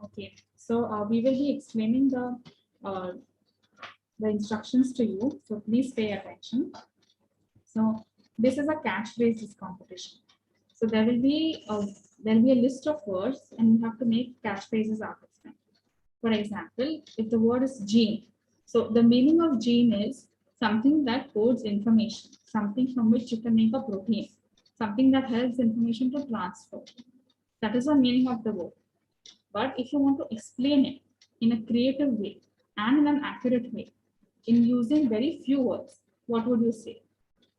Okay, so we will be explaining the instructions to you. So please pay attention. So this is a catchphrases competition. So there will be a list of words, and you have to make catchphrases out of them. For example, if the word is gene, so the meaning of gene is something that codes information, something from which you can make a protein, something that helps information to transfer. That is the meaning of the word. But if you want to explain it in a creative way and in an accurate way, in using very few words, what would you say?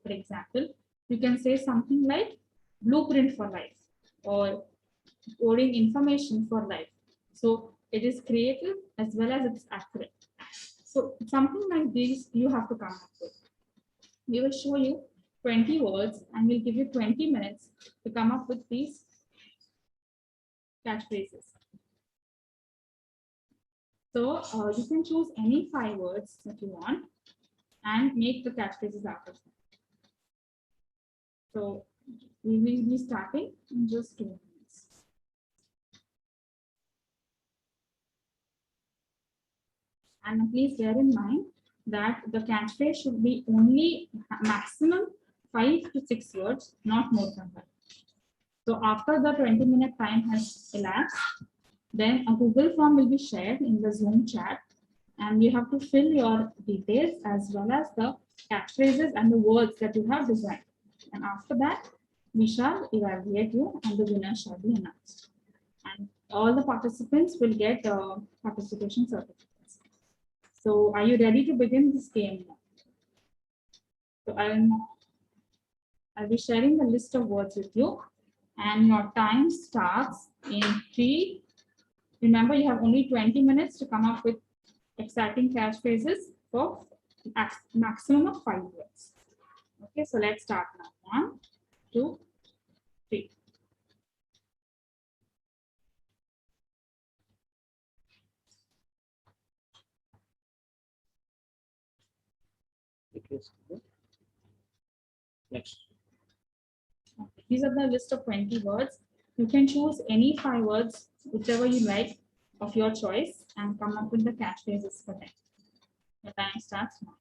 For example, you can say something like blueprint for life or coding information for life. So it is creative as well as it's accurate. So something like this you have to come up with. We will show you 20 words and we'll give you 20 minutes to come up with these catchphrases. So you can choose any 5 words that you want and make the catchphrases out of them. So we will be starting in just 2 minutes. And please bear in mind that the catchphrase should be only maximum 5 to 6 words, not more than that. So after the 20-minute time has elapsed, then a Google form will be shared in the Zoom chat, and you have to fill your details as well as the catchphrases and the words that you have designed. And after that, we shall evaluate you and the winner shall be announced. And all the participants will get participation certificates. So are you ready to begin this game now? So I'll be sharing the list of words with you, and your time starts in 3. Remember, you have only 20 minutes to come up with exciting catchphrases for maximum of 5 words. Okay, so let's start now. 1, 2, 3. Next. Okay. These are the list of 20 words. You can choose any 5 words, whichever you like, of your choice, and come up with the catchphrases for them. The time starts now.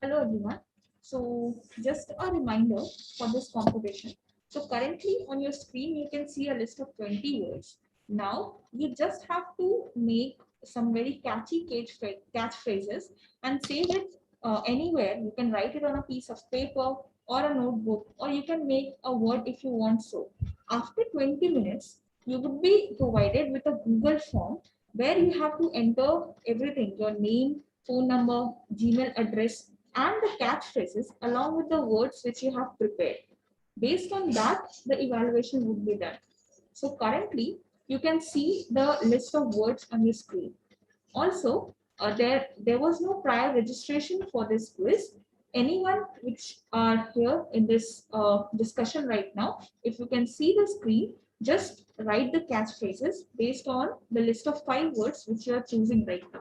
Hello everyone. So just a reminder for this competition. So currently on your screen you can see a list of 20 words. Now you just have to make some very catchy catchphrases and save it anywhere. You can write it on a piece of paper or a notebook, or you can make a word if you want so. After 20 minutes, you would be provided with a Google form where you have to enter everything, your name, phone number, Gmail address, and the catchphrases along with the words which you have prepared. Based on that, the evaluation would be done. So currently, you can see the list of words on your screen. Also, there was no prior registration for this quiz. Anyone which are here in this discussion right now, if you can see the screen, just write the catchphrases based on the list of 5 words which you are choosing right now.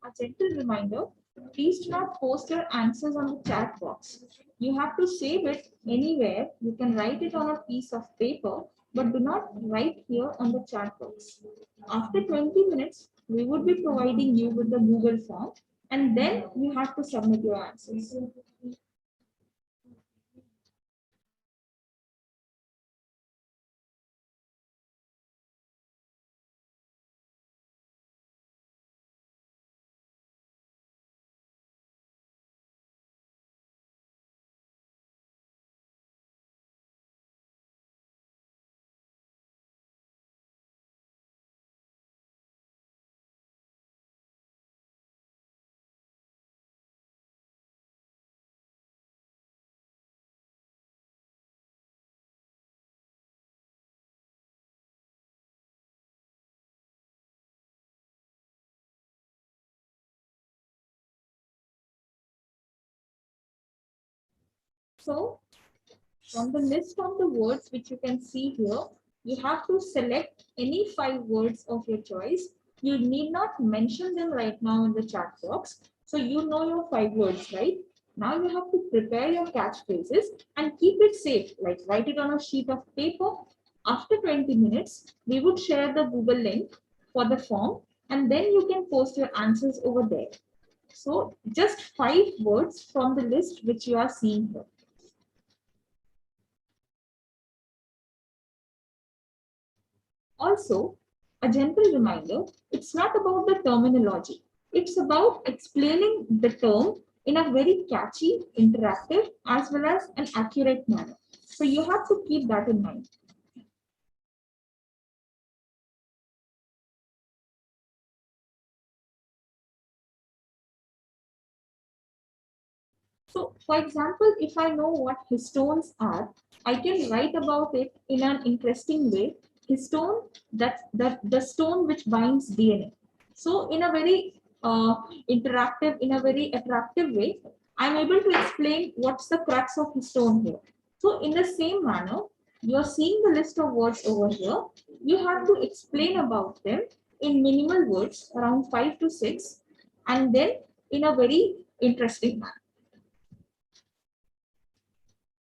A gentle reminder, please do not post your answers on the chat box. You have to save it anywhere. You can write it on a piece of paper, but do not write here on the chat box. After 20 minutes, we would be providing you with the Google form, and then you have to submit your answers. So, from the list of the words which you can see here, you have to select any 5 words of your choice. You need not mention them right now in the chat box. So you know your 5 words, right? Now you have to prepare your catchphrases and keep it safe, like write it on a sheet of paper. After 20 minutes, we would share the Google link for the form, and then you can post your answers over there. So just 5 words from the list which you are seeing here. Also, a gentle reminder, it's not about the terminology. It's about explaining the term in a very catchy, interactive, as well as an accurate manner. So you have to keep that in mind. So, for example, if I know what histones are, I can write about it in an interesting way. Histone, that's the stone which binds DNA. So, in a very interactive, in a very attractive way, I'm able to explain what's the crux of histone here. So, in the same manner, you're seeing the list of words over here. You have to explain about them in minimal words, around 5 to 6, and then in a very interesting manner.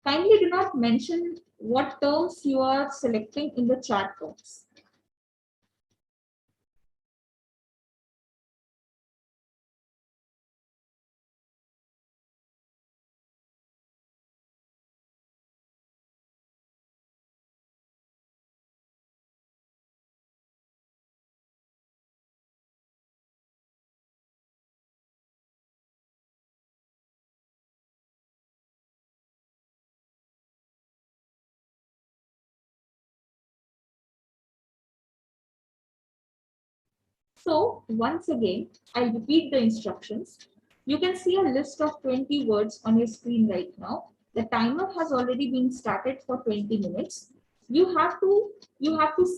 Kindly do not mention what terms you are selecting in the chat box. So once again, I'll repeat the instructions. You can see a list of 20 words on your screen right now. The timer has already been started for 20 minutes. You have to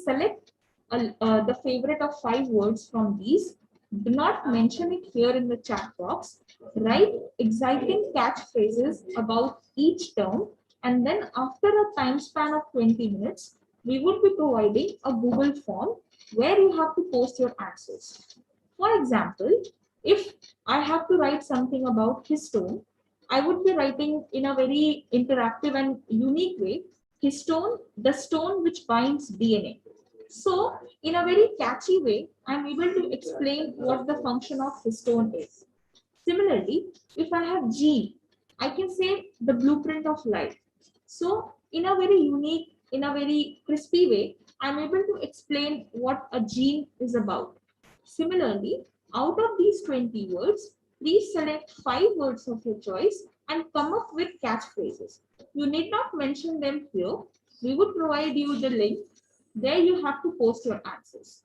select the favorite of 5 words from these. Do not mention it here in the chat box. Write exciting catchphrases about each term, and then after a time span of 20 minutes, we would be providing a Google form where you have to post your answers. For example, if I have to write something about histone, I would be writing in a very interactive and unique way, histone, the stone which binds DNA. So, in a very catchy way, I'm able to explain what the function of histone is. Similarly, if I have G, I can say the blueprint of life. So, in a very unique, in a very crispy way, I'm able to explain what a gene is about. Similarly, out of these 20 words, please select 5 words of your choice and come up with catchphrases. You need not mention them here. We would provide you the link. There you have to post your answers.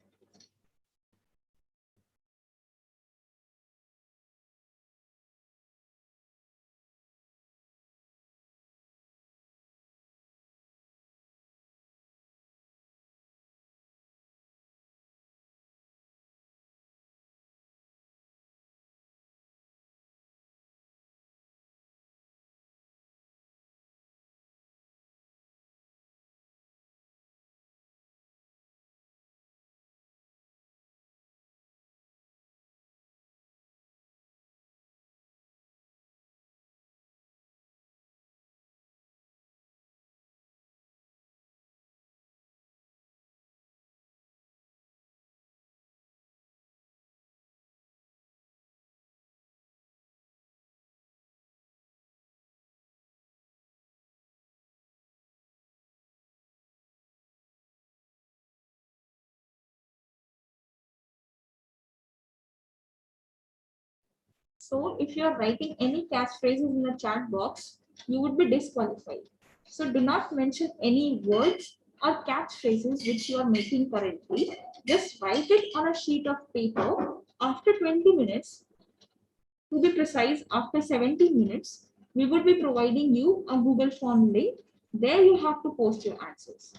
So if you are writing any catchphrases in the chat box, you would be disqualified. So do not mention any words or catchphrases which you are making currently. Just write it on a sheet of paper. After 20 minutes, to be precise, after 17 minutes, we would be providing you a Google form link. There you have to post your answers.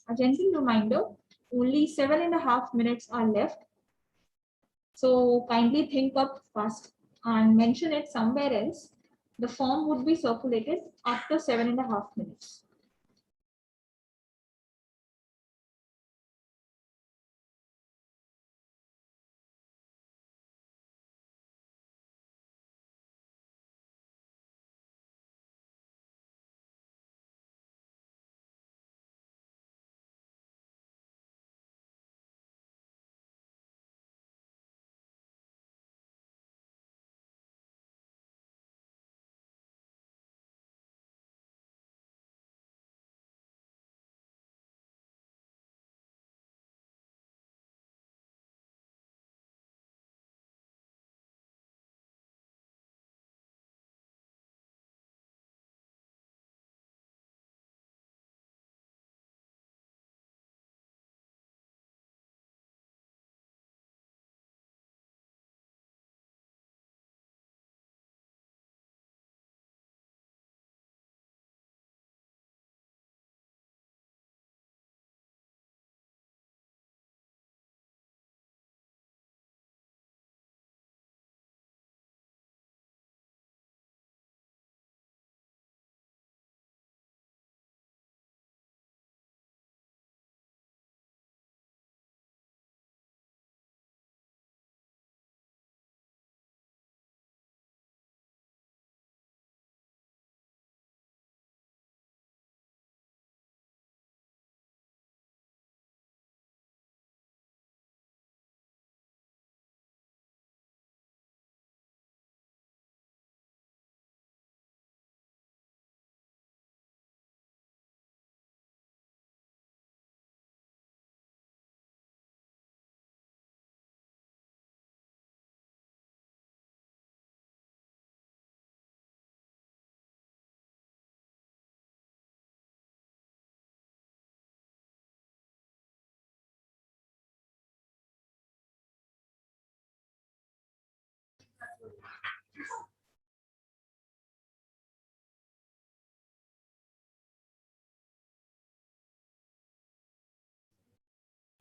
A gentle reminder, only 7.5 minutes are left. So kindly think up fast and mention it somewhere else. The form would be circulated after 7.5 minutes.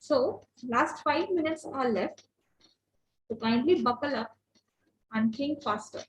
So last 5 minutes are left, so kindly buckle up and think faster.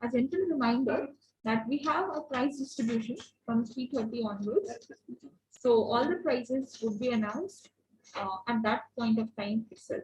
A gentle reminder that we have a price distribution from 3:30 onwards. So all the prices would be announced at that point of time itself.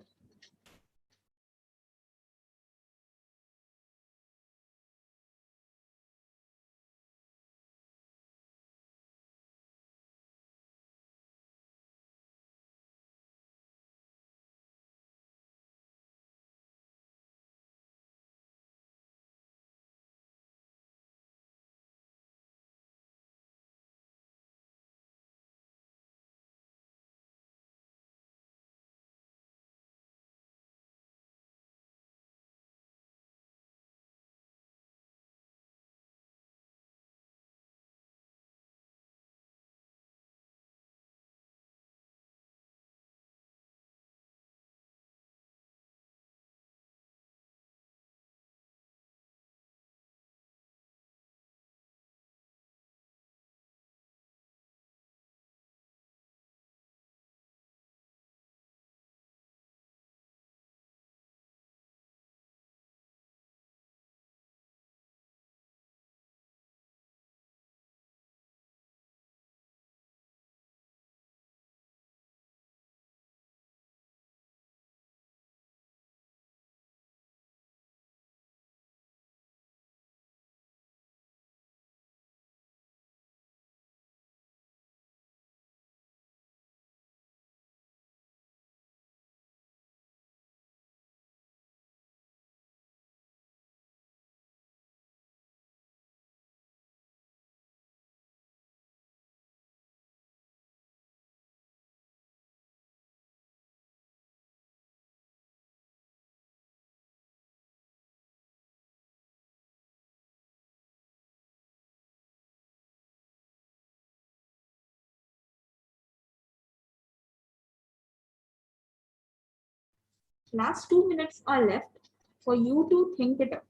Last 2 minutes are left for you to think it up.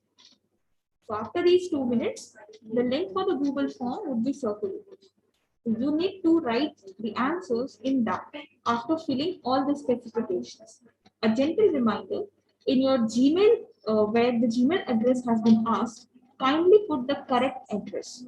So after these 2 minutes, the link for the Google form would be circulated. You need to write the answers in that after filling all the specifications. A gentle reminder, in your Gmail, where the Gmail address has been asked, kindly put the correct address.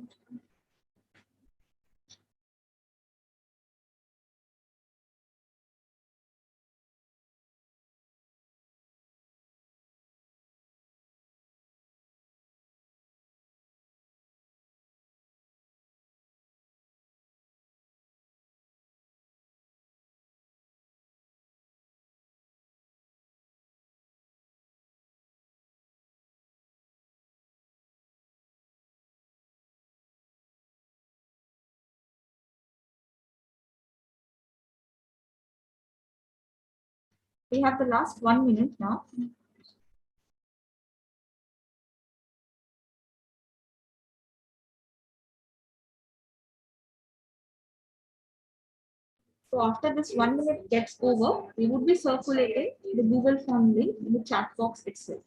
We have the last 1 minute now. So after this 1 minute gets over, we would be circulating the Google form link in the chat box itself.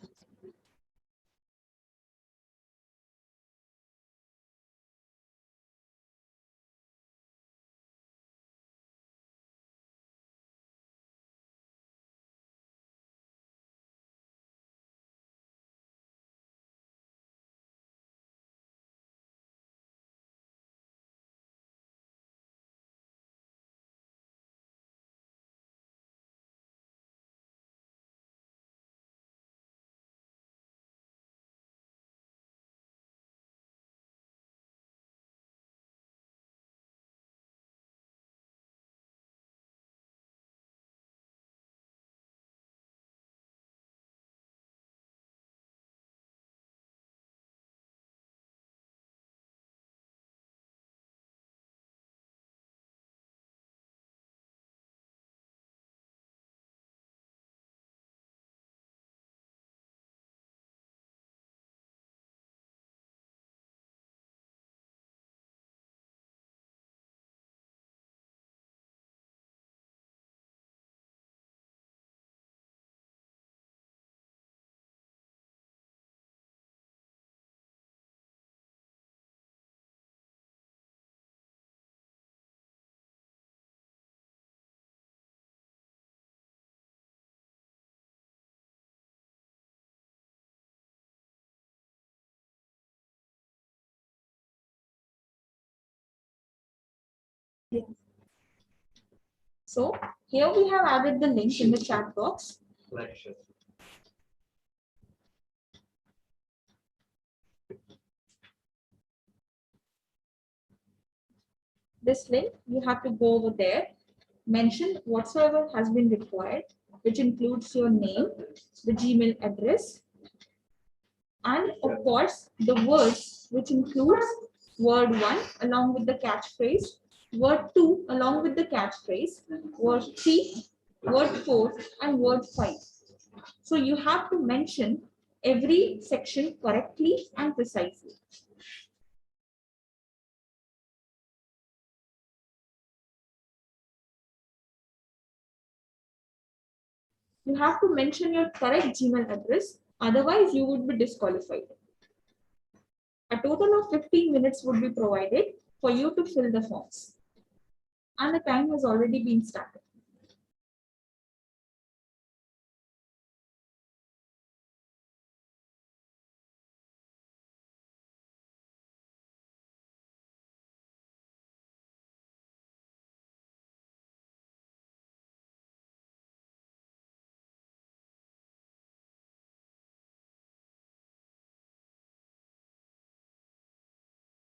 So here we have added the link in the chat box. This link, you have to go over there, mention whatsoever has been required, which includes your name, the Gmail address, and of course the words, which includes word 1 along with the catchphrase, word 2 along with the catchphrase, word 3, word 4, and word 5. So you have to mention every section correctly and precisely. You have to mention your correct Gmail address, otherwise you would be disqualified. A total of 15 minutes would be provided for you to fill the forms. And the time has already been started.